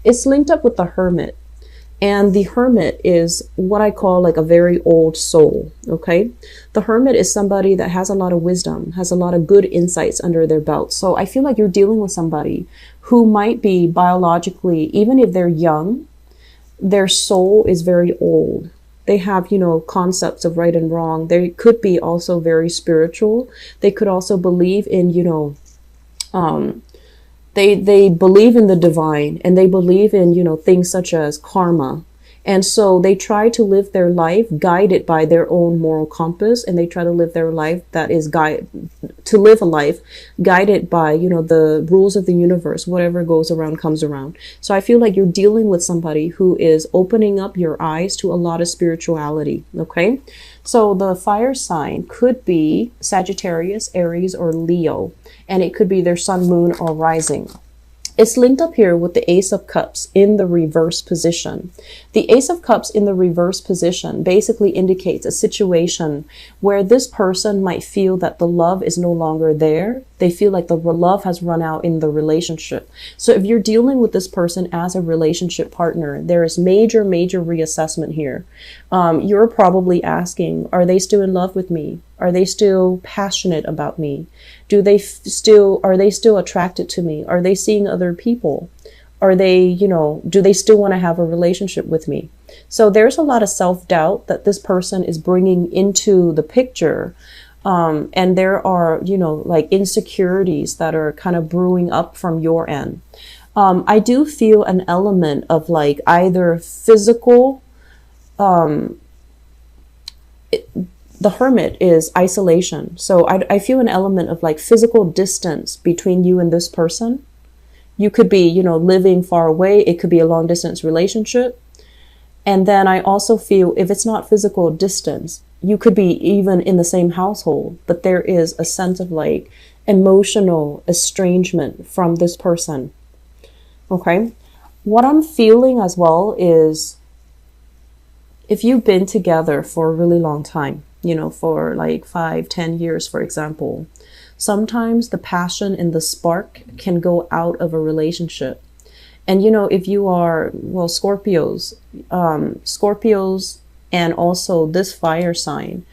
It's linked up with the Hermit. And the Hermit is what I call like a very old soul, okay? The Hermit is somebody that has a lot of wisdom, has a lot of good insights under their belt. So I feel like you're dealing with somebody who might be biologically, even if they're young, their soul is very old. They have, you know, concepts of right and wrong. They could be also very spiritual. They could also believe in, you know, they believe in the divine, and they believe in, you know, things such as karma. And so they try to live their life guided by their own moral compass, and they try to live their life that is to live a life guided by, you know, the rules of the universe. Whatever goes around comes around. So I feel like you're dealing with somebody who is opening up your eyes to a lot of spirituality. Okay. So the fire sign could be Sagittarius, Aries, or Leo, and it could be their sun, moon, or rising. It's linked up here with the Ace of Cups in the reverse position. The Ace of Cups in the reverse position basically indicates a situation where this person might feel that the love is no longer there. They feel like the love has run out in the relationship. So if you're dealing with this person as a relationship partner, there is major reassessment here. You're probably asking, are they still in love with me? Are they still passionate about me? Are they still attracted to me? Are they seeing other people? Are they, you know, do they still want to have a relationship with me? So there's a lot of self-doubt that this person is bringing into the picture. And there are, you know, like insecurities that are kind of brewing up from your end. I do feel an element of like either physical, the Hermit is isolation. So I feel an element of like physical distance between you and this person. You could be, you know, living far away. It could be a long distance relationship. And then I also feel if it's not physical distance, you could be even in the same household, but there is a sense of like emotional estrangement from this person. Okay. What I'm feeling as well is if you've been together for a really long time, you know, for like 5-10 years, for example, sometimes the passion and the spark can go out of a relationship. And, you know, if you are, well, Scorpios and also this fire sign,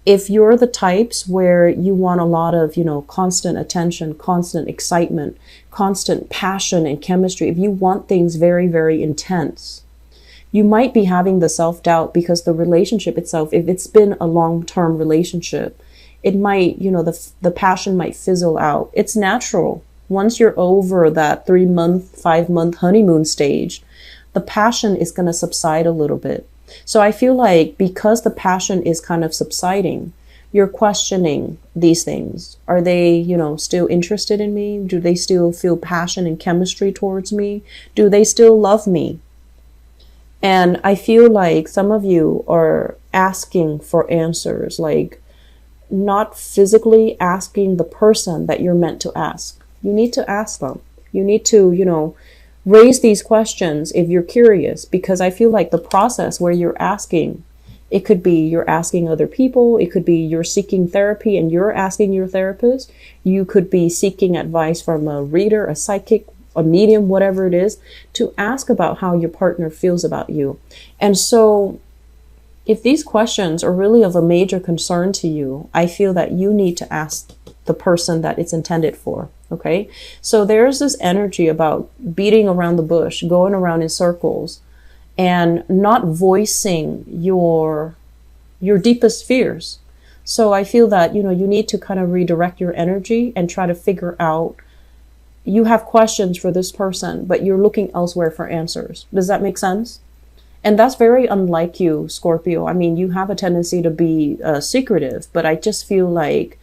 if you're the types where you want a lot of, you know, constant attention, constant excitement, constant passion and chemistry, if you want things very intense, you might be having the self-doubt because the relationship itself, if it's been a long-term relationship, it might, you know, the passion might fizzle out. It's natural. Once you're over that 3-month, 5-month honeymoon stage, the passion is going to subside a little bit. So I feel like because the passion is kind of subsiding, you're questioning these things. Are they, you know, still interested in me? Do they still feel passion and chemistry towards me? Do they still love me? And I feel like some of you are asking for answers, like not physically asking the person that you're meant to ask. You need to ask them. You need to, you know, raise these questions if you're curious, because I feel like the process where you're asking, it could be you're asking other people. It could be you're seeking therapy and you're asking your therapist. You could be seeking advice from a reader, a psychic, a medium, whatever it is, to ask about how your partner feels about you. And so if these questions are really of a major concern to you, I feel that you need to ask the person that it's intended for. Okay. So there's this energy about beating around the bush, going around in circles and not voicing your deepest fears. So I feel that, you know, you need to kind of redirect your energy and try to figure out, you have questions for this person, but you're looking elsewhere for answers. Does that make sense? And that's very unlike you, Scorpio. I mean, you have a tendency to be secretive, but I just feel like,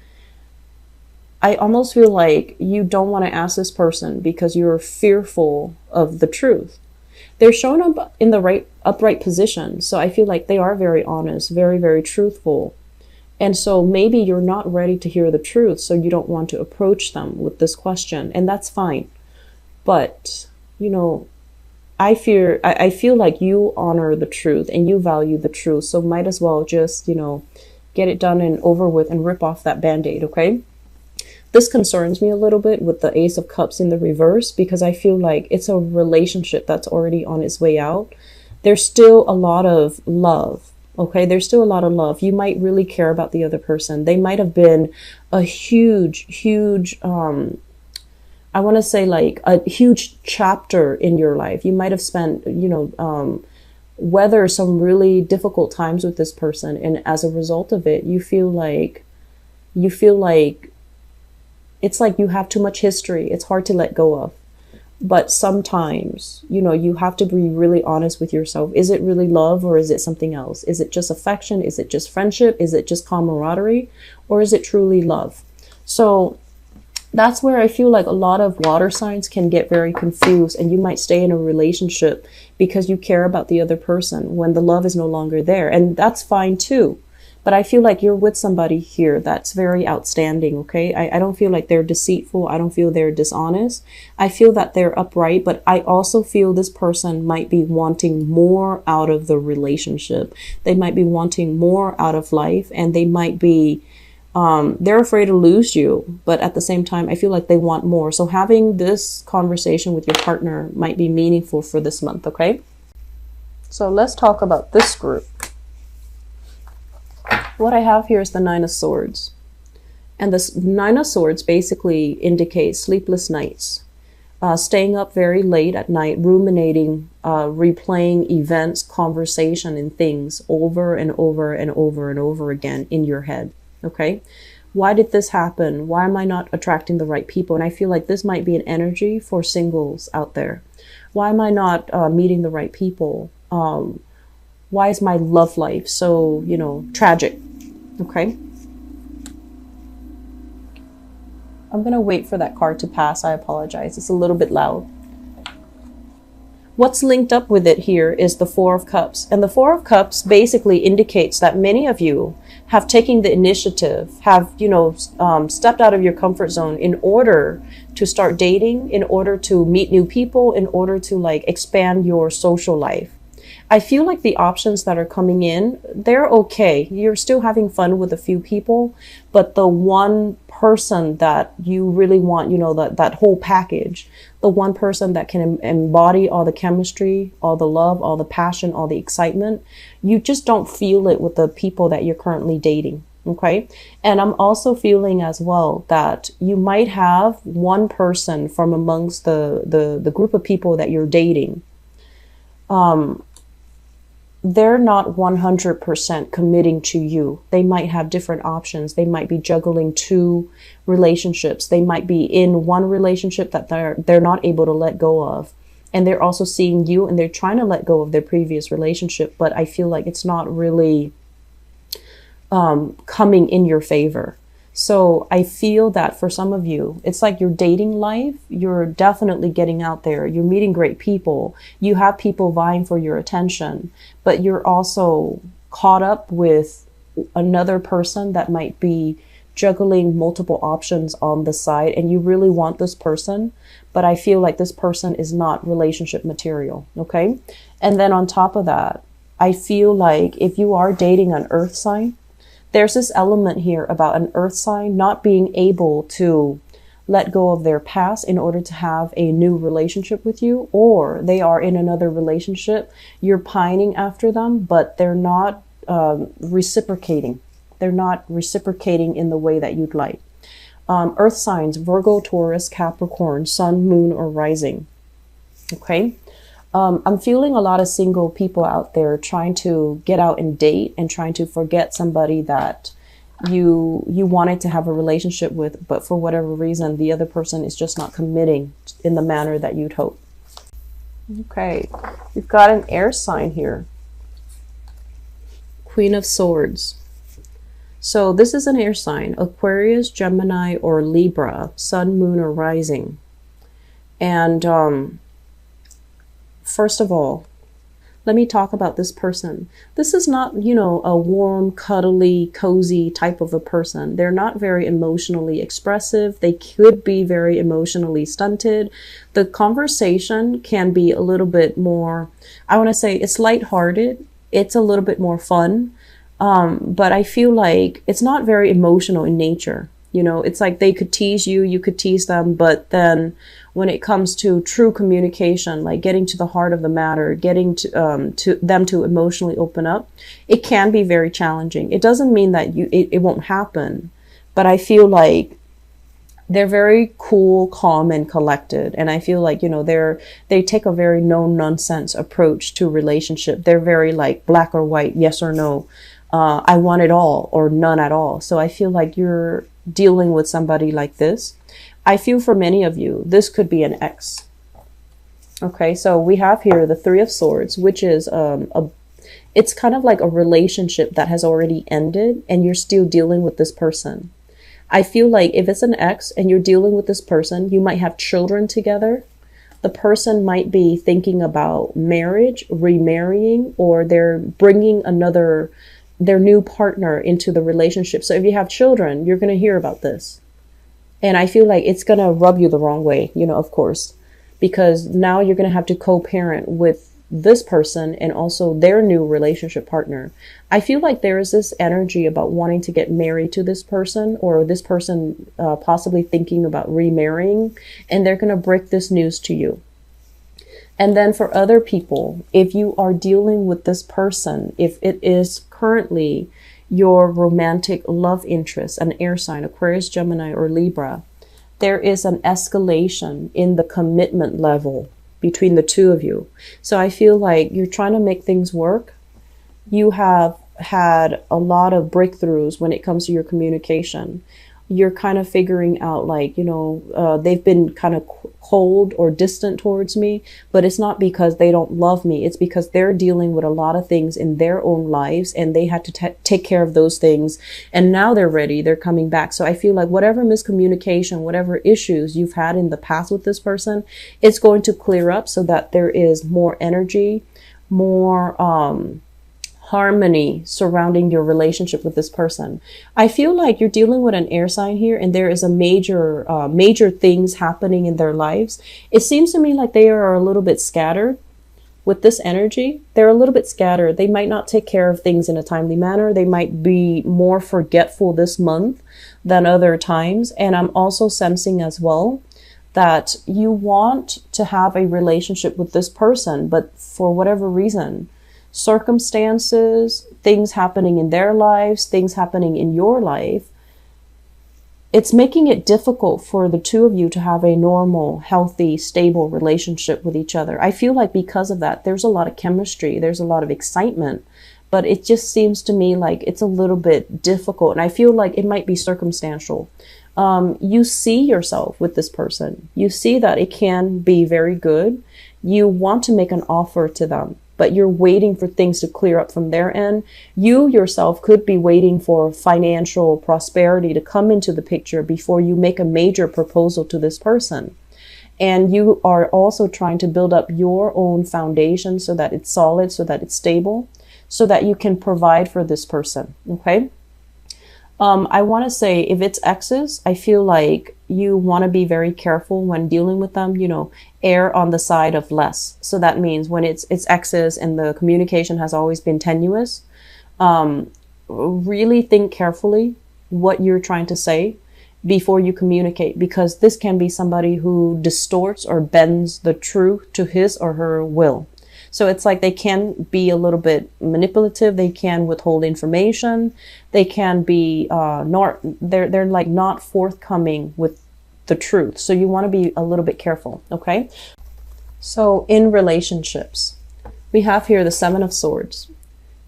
I almost feel like you don't want to ask this person because you're fearful of the truth. They're showing up in the upright position. So I feel like they are very honest, very truthful. And so maybe you're not ready to hear the truth. So you don't want to approach them with this question, and that's fine. But, you know, I feel like you honor the truth and you value the truth. So might as well just, you know, get it done and over with and rip off that Band-Aid. Okay. This concerns me a little bit with the Ace of Cups in the reverse, because I feel like it's a relationship that's already on its way out. There's still a lot of love. Okay, there's still a lot of love. You might really care about the other person. They might have been a huge, I want to say like a huge chapter in your life. You might have spent, weather some really difficult times with this person. And as a result of it, you feel like it's like you have too much history. It's hard to let go of. But sometimes, you have to be really honest with yourself. Is it really love, or is it something else? Is it just affection? Is it just friendship? Is it just camaraderie? Or is it truly love? So that's where I feel like a lot of water signs can get very confused, and you might stay in a relationship because you care about the other person when the love is no longer there. And that's fine too. But I feel like you're with somebody here that's very outstanding, okay? I don't feel like they're deceitful. I don't feel they're dishonest. I feel that they're upright, but I also feel this person might be wanting more out of the relationship. They might be wanting more out of life, and they might be, they're afraid to lose you. But at the same time, I feel like they want more. So having this conversation with your partner might be meaningful for this month, okay? So let's talk about this group. What I have here is the Nine of Swords. And this Nine of Swords basically indicates sleepless nights, staying up very late at night, ruminating, replaying events, conversation, and things over and over and over and over again in your head. Okay? Why did this happen? Why am I not attracting the right people? And I feel like this might be an energy for singles out there. Why am I not meeting the right people? Why is my love life so, tragic? Okay. I'm going to wait for that card to pass. I apologize. It's a little bit loud. What's linked up with it here is the Four of Cups. And the Four of Cups basically indicates that many of you have taken the initiative, have, stepped out of your comfort zone in order to start dating, in order to meet new people, in order to expand your social life. I feel like the options that are coming in, they're okay. You're still having fun with a few people, but the one person that you really want, that whole package, the one person that can embody all the chemistry, all the love, all the passion, all the excitement, you just don't feel it with the people that you're currently dating. Okay. And I'm also feeling as well that you might have one person from amongst the group of people that you're dating. They're not 100% committing to you. They might have different options. They might be juggling two relationships. They might be in one relationship that they're not able to let go of. And they're also seeing you, and they're trying to let go of their previous relationship. But I feel like it's not really coming in your favor. So I feel that for some of you, it's like your dating life, you're definitely getting out there. You're meeting great people. You have people vying for your attention, but you're also caught up with another person that might be juggling multiple options on the side, and you really want this person, but I feel like this person is not relationship material. Okay. And then on top of that, I feel like if you are dating an earth sign, there's this element here about an earth sign not being able to let go of their past in order to have a new relationship with you, or they are in another relationship. You're pining after them, but they're not reciprocating. They're not reciprocating in the way that you'd like. Earth signs, Virgo, Taurus, Capricorn, Sun, Moon, or Rising. Okay. I'm feeling a lot of single people out there trying to get out and date and trying to forget somebody that you wanted to have a relationship with, but for whatever reason, the other person is just not committing in the manner that you'd hope. Okay, we've got an air sign here. Queen of Swords. So this is an air sign, Aquarius, Gemini, or Libra, Sun, Moon, or Rising. And first of all, let me talk about this person. This is not, a warm, cuddly, cozy type of a person. They're not very emotionally expressive. They could be very emotionally stunted. The conversation can be a little bit more, I want to say it's lighthearted. It's a little bit more fun. But I feel like it's not very emotional in nature. You know, it's like they could tease you, you could tease them, but then when it comes to true communication, like getting to the heart of the matter, getting to them to emotionally open up, it can be very challenging. It doesn't mean that it won't happen, but I feel like they're very cool, calm, and collected. And I feel like, you know, they take a very no nonsense approach to relationship. They're very like black or white, yes or no. I want it all or none at all. So I feel like you're dealing with somebody like this. I feel for many of you, this could be an ex. Okay, so we have here the Three of Swords, which is it's kind of like a relationship that has already ended and you're still dealing with this person. I feel like if it's an ex and you're dealing with this person, you might have children together. The person might be thinking about marriage, remarrying, or they're bringing their new partner into the relationship. So if you have children, you're going to hear about this. And I feel like it's going to rub you the wrong way, you know, of course, because now you're going to have to co-parent with this person and also their new relationship partner. I feel like there is this energy about wanting to get married to this person, or this person possibly thinking about remarrying, and they're going to break this news to you. And then for other people, if you are dealing with this person, if it is currently your romantic love interest, an air sign, Aquarius, Gemini, or Libra, there is an escalation in the commitment level between the two of you. So I feel like you're trying to make things work. You have had a lot of breakthroughs when it comes to your communication. You're kind of figuring out, like, you know, they've been kind of cold or distant towards me, but it's not because they don't love me. It's because they're dealing with a lot of things in their own lives and they had to take care of those things. And now they're ready. They're coming back. So I feel like whatever miscommunication, whatever issues you've had in the past with this person, it's going to clear up so that there is more energy, more, harmony surrounding your relationship with this person. I feel like you're dealing with an air sign here and there is a major things happening in their lives. It seems to me like they are a little bit scattered with this energy. They're a little bit scattered. They might not take care of things in a timely manner. They might be more forgetful this month than other times. And I'm also sensing as well that you want to have a relationship with this person, but for whatever reason, circumstances, things happening in their lives, things happening in your life, it's making it difficult for the two of you to have a normal, healthy, stable relationship with each other. I feel like because of that, there's a lot of chemistry, there's a lot of excitement, but it just seems to me like it's a little bit difficult. And I feel like it might be circumstantial. You see yourself with this person. You see that it can be very good. You want to make an offer to them, but you're waiting for things to clear up from their end. You yourself could be waiting for financial prosperity to come into the picture before you make a major proposal to this person. And you are also trying to build up your own foundation so that it's solid, so that it's stable, so that you can provide for this person. Okay. I want to say if it's exes, I feel like you want to be very careful when dealing with them, you know, err on the side of less. So that means when it's exes and the communication has always been tenuous, really think carefully what you're trying to say before you communicate, because this can be somebody who distorts or bends the truth to his or her will. So it's like they can be a little bit manipulative. They can withhold information. They can be they're like not forthcoming with the truth. So you want to be a little bit careful. Okay. So in relationships, we have here the Seven of Swords.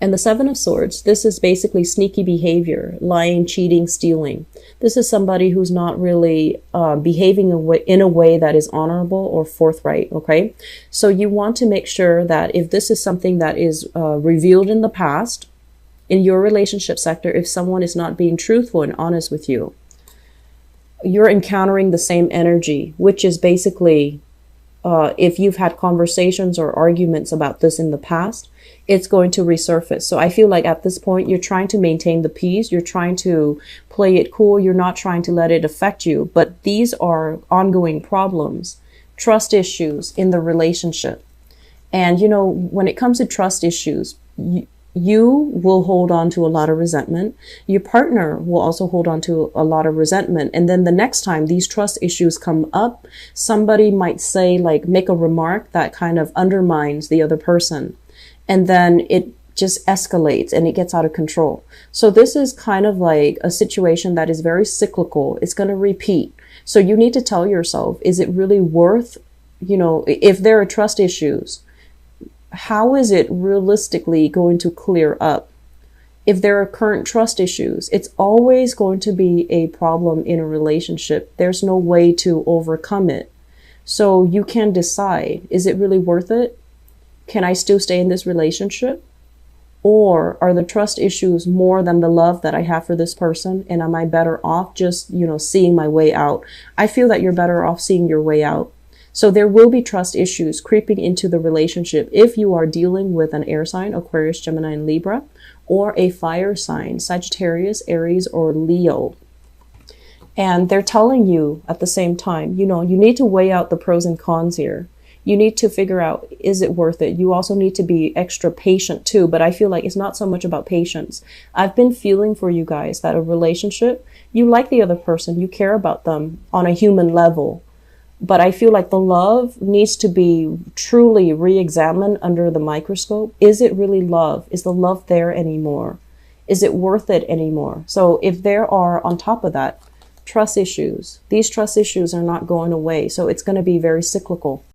And the Seven of Swords, this is basically sneaky behavior, lying, cheating, stealing. This is somebody who's not really behaving in a way that is honorable or forthright, okay? So you want to make sure that if this is something that is revealed in the past, in your relationship sector, if someone is not being truthful and honest with you, you're encountering the same energy, which is basically if you've had conversations or arguments about this in the past, it's going to resurface. So I feel like at this point, you're trying to maintain the peace. You're trying to play it cool. You're not trying to let it affect you. But these are ongoing problems, trust issues in the relationship. And, you know, when it comes to trust issues, you You will hold on to a lot of resentment. Your partner will also hold on to a lot of resentment. And then the next time these trust issues come up, somebody might say, like, make a remark that kind of undermines the other person. And then it just escalates and it gets out of control. So this is kind of like a situation that is very cyclical. It's going to repeat. So you need to tell yourself, is it really worth, if there are trust issues, how is it realistically going to clear up? If there are current trust issues, it's always going to be a problem in a relationship. There's no way to overcome it. So you can decide, is it really worth it? Can I still stay in this relationship? Or are the trust issues more than the love that I have for this person? And am I better off just, seeing my way out? I feel that you're better off seeing your way out. So there will be trust issues creeping into the relationship if you are dealing with an air sign, Aquarius, Gemini, and Libra, or a fire sign, Sagittarius, Aries, or Leo. And they're telling you at the same time, you need to weigh out the pros and cons here. You need to figure out, is it worth it? You also need to be extra patient too, but I feel like it's not so much about patience. I've been feeling for you guys that a relationship, you like the other person, you care about them on a human level. But I feel like the love needs to be truly re-examined under the microscope. Is it really love? Is the love there anymore? Is it worth it anymore? So if there are, on top of that, trust issues, these trust issues are not going away. So it's going to be very cyclical.